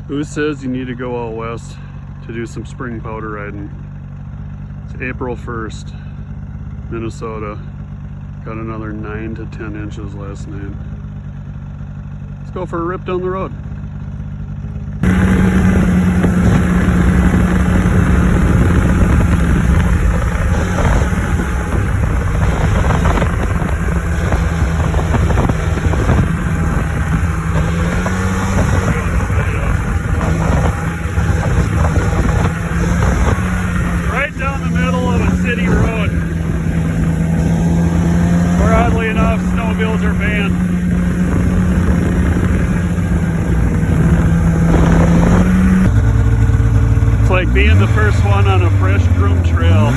Who says you need to go out west to do some spring powder riding? It's April 1st, Minnesota. Got another 9 to 10 inches last night. Let's go for a rip down the road. City road, where oddly enough snowmobiles are banned. It's like being the first one on a fresh groomed trail.